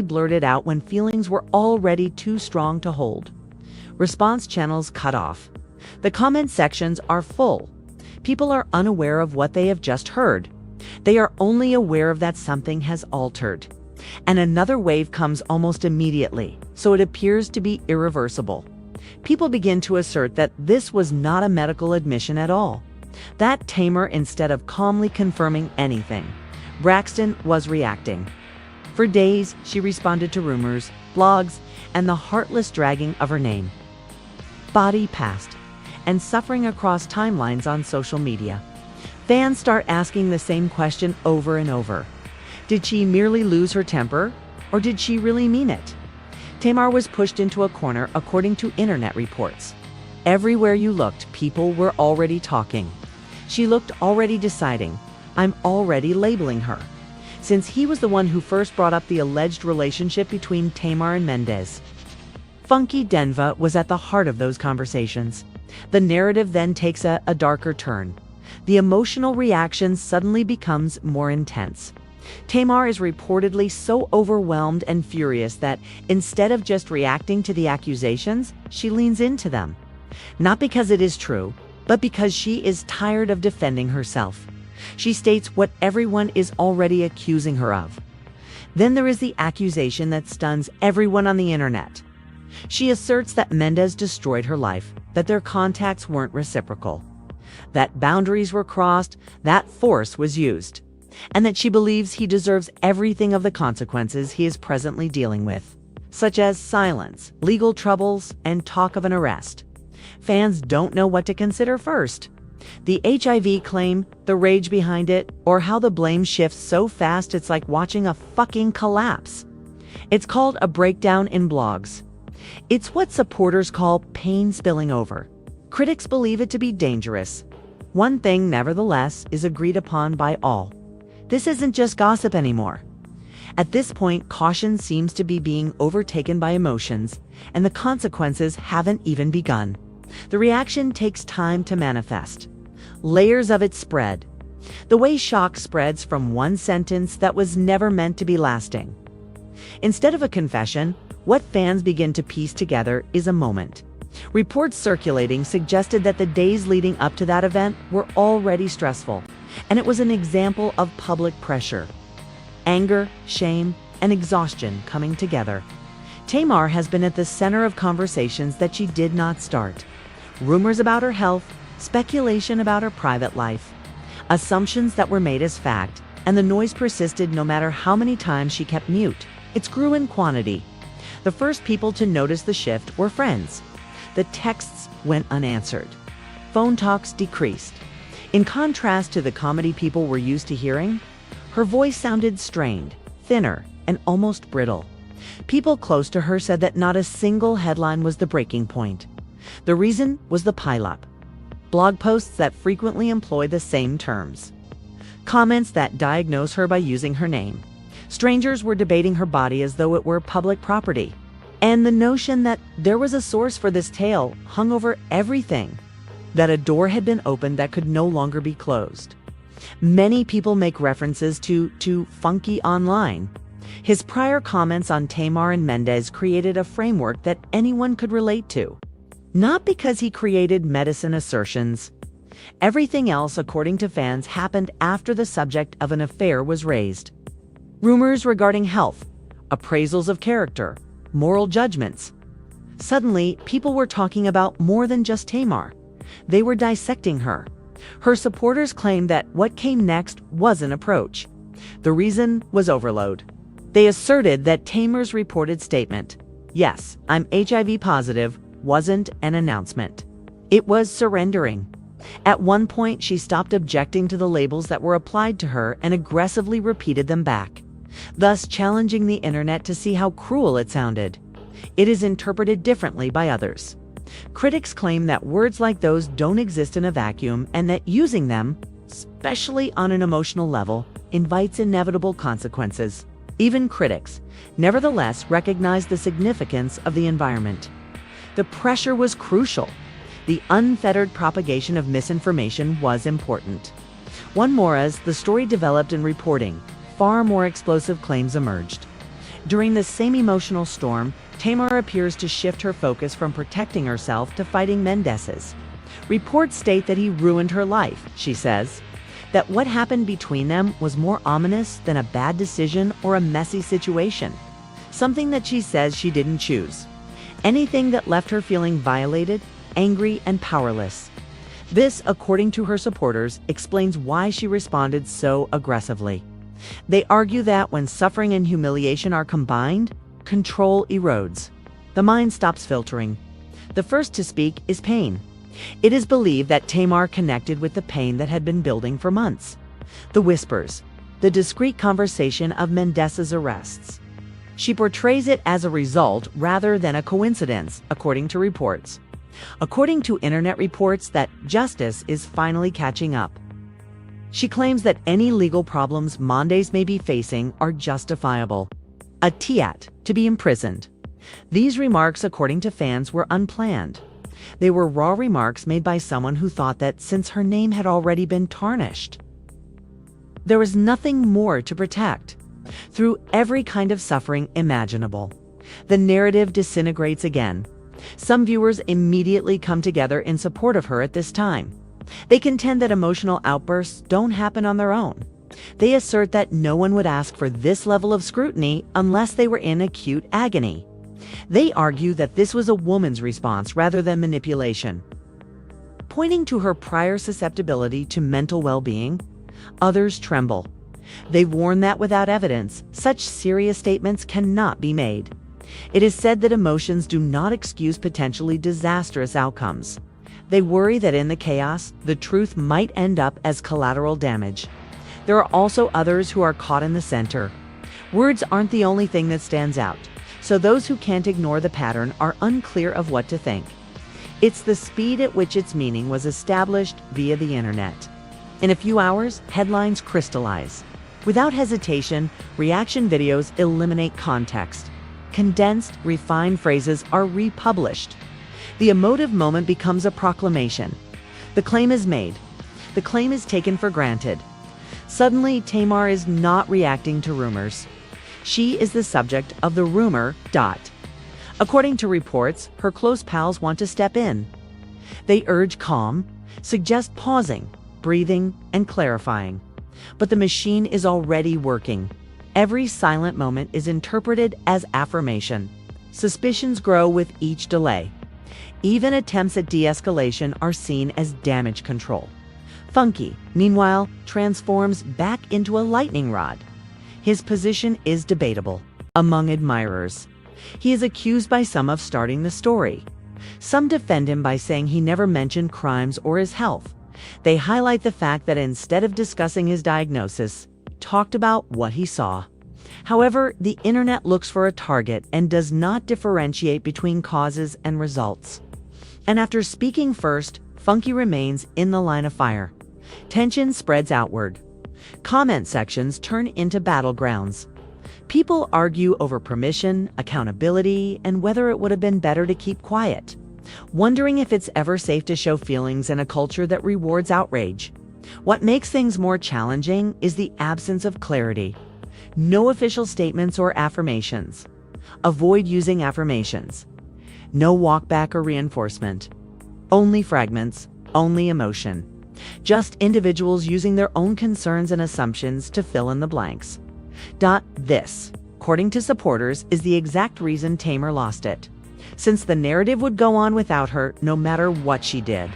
blurted out when feelings were already too strong to hold. Response channels cut off. The comment sections are full. People are unaware of what they have just heard. They are only aware of that something has altered. And another wave comes almost immediately, so it appears to be irreversible. People begin to assert that this was not a medical admission at all. That Tamar, instead of calmly confirming anything, Braxton was reacting. For days, she responded to rumors, blogs, and the heartless dragging of her name. Body passed, and suffering across timelines on social media. Fans start asking the same question over and over. Did she merely lose her temper, or did she really mean it? Tamar was pushed into a corner according to internet reports. Everywhere you looked, people were already talking. She looked already deciding, I'm already labeling her. Since he was the one who first brought up the alleged relationship between Tamar and Mendeecees. Funky Denva was at the heart of those conversations. The narrative then takes a darker turn. The emotional reaction suddenly becomes more intense. Tamar is reportedly so overwhelmed and furious that instead of just reacting to the accusations, she leans into them. Not because it is true, but because she is tired of defending herself. She states what everyone is already accusing her of. Then there is the accusation that stuns everyone on the internet. She asserts that Mendeecees destroyed her life, that their contacts weren't reciprocal, that boundaries were crossed, that force was used, and that she believes he deserves everything of the consequences he is presently dealing with, such as silence, legal troubles, and talk of an arrest. Fans don't know what to consider first. The HIV claim, the rage behind it, or how the blame shifts so fast it's like watching a fucking collapse. It's called a breakdown in blogs. It's what supporters call pain spilling over. Critics believe it to be dangerous. One thing, nevertheless, is agreed upon by all. This isn't just gossip anymore. At this point, caution seems to be being overtaken by emotions, and the consequences haven't even begun. The reaction takes time to manifest. Layers of it spread. The way shock spreads from one sentence that was never meant to be lasting. Instead of a confession, what fans begin to piece together is a moment. Reports circulating suggested that the days leading up to that event were already stressful, and it was an example of public pressure. Anger, shame, and exhaustion coming together. Tamar has been at the center of conversations that she did not start. Rumors about her health, speculation about her private life, assumptions that were made as fact, and the noise persisted no matter how many times she kept mute. It grew in quantity. The first people to notice the shift were friends. The texts went unanswered. Phone talks decreased. In contrast to the comedy people were used to hearing, her voice sounded strained, thinner, and almost brittle. People close to her said that not a single headline was the breaking point. The reason was the pileup. Blog posts that frequently employ the same terms. Comments that diagnose her by using her name. Strangers were debating her body as though it were public property. And the notion that there was a source for this tale hung over everything. That a door had been opened that could no longer be closed. Many people make references to Funky online. His prior comments on Tamar and Mendeecees created a framework that anyone could relate to. Not because he created medicine assertions. Everything else, according to fans, happened after the subject of an affair was raised. Rumors regarding health, appraisals of character, moral judgments. Suddenly, people were talking about more than just Tamar. They were dissecting her. Her supporters claimed that what came next was an approach. The reason was overload. They asserted that Tamar's reported statement, "Yes, I'm HIV positive," wasn't an announcement. It was surrendering. At one point, she stopped objecting to the labels that were applied to her and aggressively repeated them back, thus challenging the internet to see how cruel it sounded. It is interpreted differently by others. Critics claim that words like those don't exist in a vacuum and that using them, especially on an emotional level, invites inevitable consequences. Even critics, nevertheless, recognize the significance of the environment. The pressure was crucial. The unfettered propagation of misinformation was important. One more as the story developed in reporting, far more explosive claims emerged. During the same emotional storm, Tamar appears to shift her focus from protecting herself to fighting Mendeecees. Reports state that he ruined her life, she says. That what happened between them was more ominous than a bad decision or a messy situation. Something that she says she didn't choose. Anything that left her feeling violated, angry, and powerless. This, according to her supporters, explains why she responded so aggressively. They argue that when suffering and humiliation are combined, control erodes. The mind stops filtering. The first to speak is pain. It is believed that Tamar connected with the pain that had been building for months. The whispers, the discreet conversation of Mendeecees' arrests. She portrays it as a result rather than a coincidence, according to reports. According to internet reports that justice is finally catching up. She claims that any legal problems Mendeecees may be facing are justifiable. A tiat, to be imprisoned. These remarks, according to fans, were unplanned. They were raw remarks made by someone who thought that since her name had already been tarnished, there was nothing more to protect. Through every kind of suffering imaginable, the narrative disintegrates again. Some viewers immediately come together in support of her at this time. They contend that emotional outbursts don't happen on their own. They assert that no one would ask for this level of scrutiny unless they were in acute agony. They argue that this was a woman's response rather than manipulation. Pointing to her prior susceptibility to mental well-being, others tremble. They warn that without evidence, such serious statements cannot be made. It is said that emotions do not excuse potentially disastrous outcomes. They worry that in the chaos, the truth might end up as collateral damage. There are also others who are caught in the center. Words aren't the only thing that stands out, so those who can't ignore the pattern are unclear of what to think. It's the speed at which its meaning was established via the internet. In a few hours, headlines crystallize. Without hesitation, reaction videos eliminate context. Condensed, refined phrases are republished. The emotive moment becomes a proclamation. The claim is made. The claim is taken for granted. Suddenly, Tamar is not reacting to rumors. She is the subject of the rumor. According to reports, her close pals want to step in. They urge calm, suggest pausing, breathing, and clarifying. But the machine is already working. Every silent moment is interpreted as affirmation. Suspicions grow with each delay. Even attempts at de-escalation are seen as damage control. Funky, meanwhile, transforms back into a lightning rod. His position is debatable among admirers. He is accused by some of starting the story. Some defend him by saying he never mentioned crimes or his health. They highlight the fact that instead of discussing his diagnosis, talked about what he saw. However, the internet looks for a target and does not differentiate between causes and results. And after speaking first, Funky remains in the line of fire. Tension spreads outward. Comment sections turn into battlegrounds. People argue over permission, accountability, and whether it would have been better to keep quiet, wondering if it's ever safe to show feelings in a culture that rewards outrage. What makes things more challenging is the absence of clarity. No official statements or affirmations. Avoid using affirmations. No walkback or reinforcement. Only fragments, only emotion. Just individuals using their own concerns and assumptions to fill in the blanks. This, according to supporters, is the exact reason Tamar lost it. Since the narrative would go on without her no matter what she did.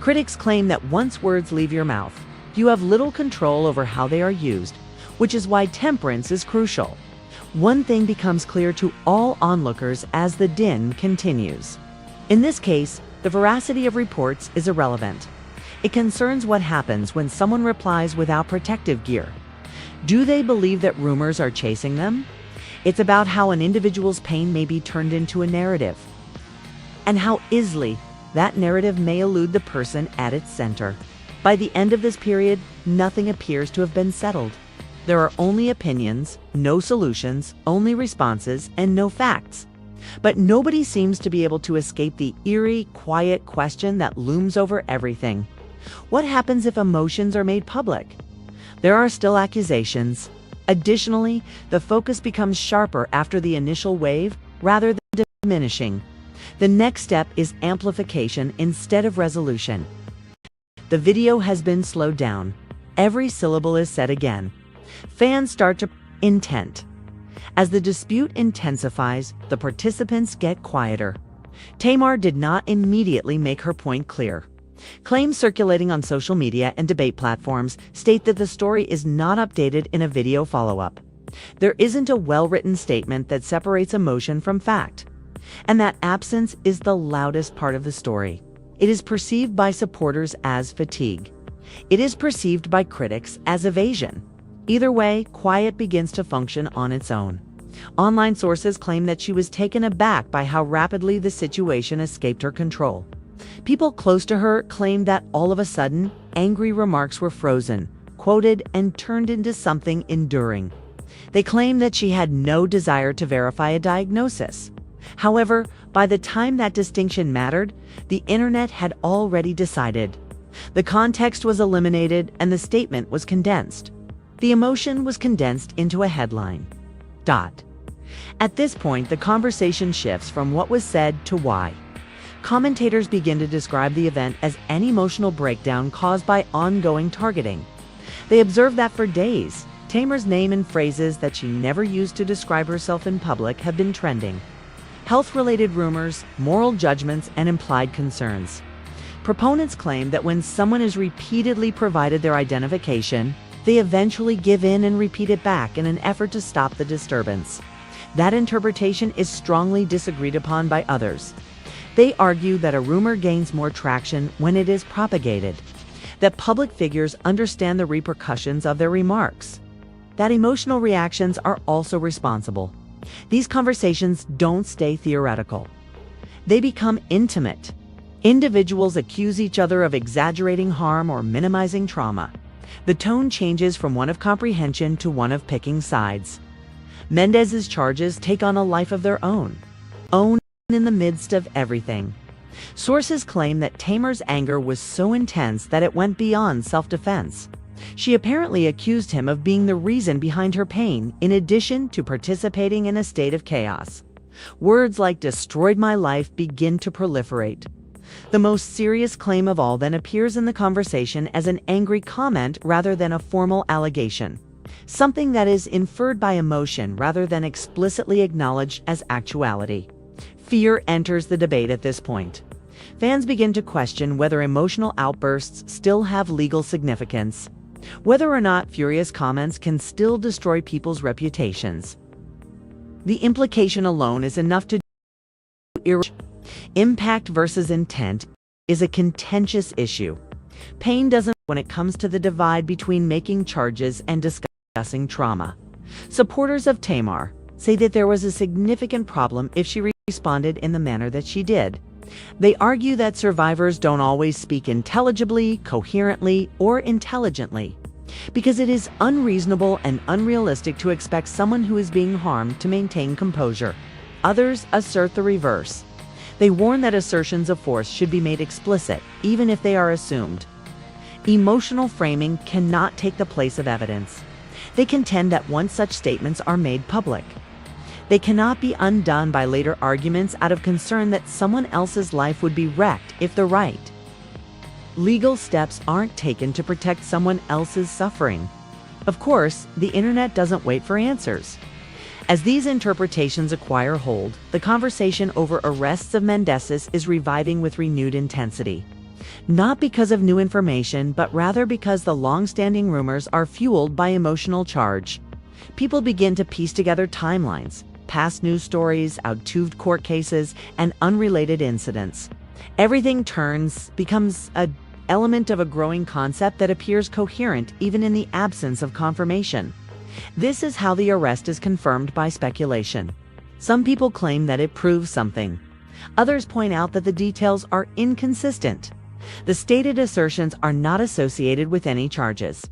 Critics claim that once words leave your mouth, you have little control over how they are used, which is why temperance is crucial. One thing becomes clear to all onlookers as the din continues. In this case, the veracity of reports is irrelevant. It concerns what happens when someone replies without protective gear. Do they believe that rumors are chasing them? It's about how an individual's pain may be turned into a narrative, and how easily that narrative may elude the person at its center. By the end of this period, nothing appears to have been settled. There are only opinions, no solutions, only responses, and no facts. But nobody seems to be able to escape the eerie, quiet question that looms over everything. What happens if emotions are made public? There are still accusations, Additionally, the focus becomes sharper after the initial wave rather than diminishing. The next step is amplification instead of resolution. The video has been slowed down. Every syllable is said again. Fans start to intent. As the dispute intensifies, the participants get quieter. Tamar did not immediately make her point clear. Claims circulating on social media and debate platforms state that the story is not updated in a video follow-up. There isn't a well-written statement that separates emotion from fact. And that absence is the loudest part of the story. It is perceived by supporters as fatigue. It is perceived by critics as evasion. Either way, quiet begins to function on its own. Online sources claim that she was taken aback by how rapidly the situation escaped her control. People close to her claimed that all of a sudden, angry remarks were frozen, quoted, and turned into something enduring. They claimed that she had no desire to verify a diagnosis. However, by the time that distinction mattered, the internet had already decided. The context was eliminated and the statement was condensed. The emotion was condensed into a headline. At this point, the conversation shifts from what was said to why. Commentators begin to describe the event as an emotional breakdown caused by ongoing targeting. They observe that for days, Tamar's name and phrases that she never used to describe herself in public have been trending. Health-related rumors, moral judgments, and implied concerns. Proponents claim that when someone is repeatedly provided their identification, they eventually give in and repeat it back in an effort to stop the disturbance. That interpretation is strongly disagreed upon by others. They argue that a rumor gains more traction when it is propagated, that public figures understand the repercussions of their remarks, that emotional reactions are also responsible. These conversations don't stay theoretical. They become intimate. Individuals accuse each other of exaggerating harm or minimizing trauma. The tone changes from one of comprehension to one of picking sides. Mendeecees' charges take on a life of their own in the midst of everything. Sources claim that Tamar's anger was so intense that it went beyond self-defense. She apparently accused him of being the reason behind her pain, in addition to participating in a state of chaos. Words like "destroyed my life" begin to proliferate. The most serious claim of all then appears in the conversation as an angry comment rather than a formal allegation, something that is inferred by emotion rather than explicitly acknowledged as actuality. Fear enters the debate at this point. Fans begin to question whether emotional outbursts still have legal significance, whether or not furious comments can still destroy people's reputations. The implication alone is enough to impact versus intent is a contentious issue. Pain doesn't when it comes to the divide between making charges and discussing trauma. Supporters of Tamar say that there was a significant problem if she responded in the manner that she did. They argue that survivors don't always speak intelligibly, coherently, or intelligently, because it is unreasonable and unrealistic to expect someone who is being harmed to maintain composure. Others assert the reverse. They warn that assertions of force should be made explicit, even if they are assumed. Emotional framing cannot take the place of evidence. They contend that once such statements are made public, they cannot be undone by later arguments out of concern that someone else's life would be wrecked if they're right. Legal steps aren't taken to protect someone else's suffering. Of course, the internet doesn't wait for answers. As these interpretations acquire hold, the conversation over arrests of Mendeecees is reviving with renewed intensity. Not because of new information, but rather because the long-standing rumors are fueled by emotional charge. People begin to piece together timelines, past news stories, out-tuved court cases, and unrelated incidents. Everything becomes an element of a growing concept that appears coherent even in the absence of confirmation. This is how the arrest is confirmed by speculation. Some people claim that it proves something. Others point out that the details are inconsistent. The stated assertions are not associated with any charges.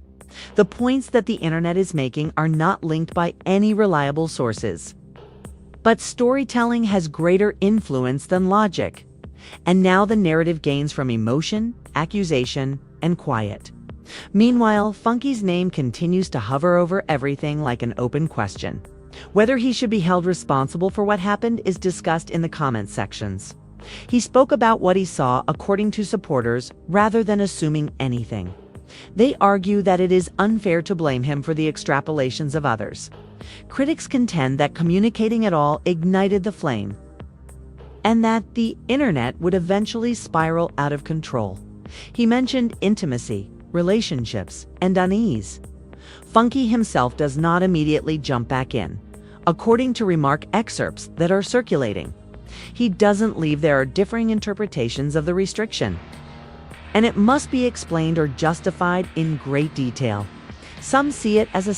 The points that the internet is making are not linked by any reliable sources. But storytelling has greater influence than logic. And now the narrative gains from emotion, accusation, and quiet. Meanwhile, Funky's name continues to hover over everything like an open question. Whether he should be held responsible for what happened is discussed in the comment sections. He spoke about what he saw according to supporters rather than assuming anything. They argue that it is unfair to blame him for the extrapolations of others. Critics contend that communicating at all ignited the flame, and that the internet would eventually spiral out of control. He mentioned intimacy, relationships, and unease. Funky himself does not immediately jump back in, according to remark excerpts that are circulating. He doesn't leave there are differing interpretations of the restriction, and it must be explained or justified in great detail. Some see it as a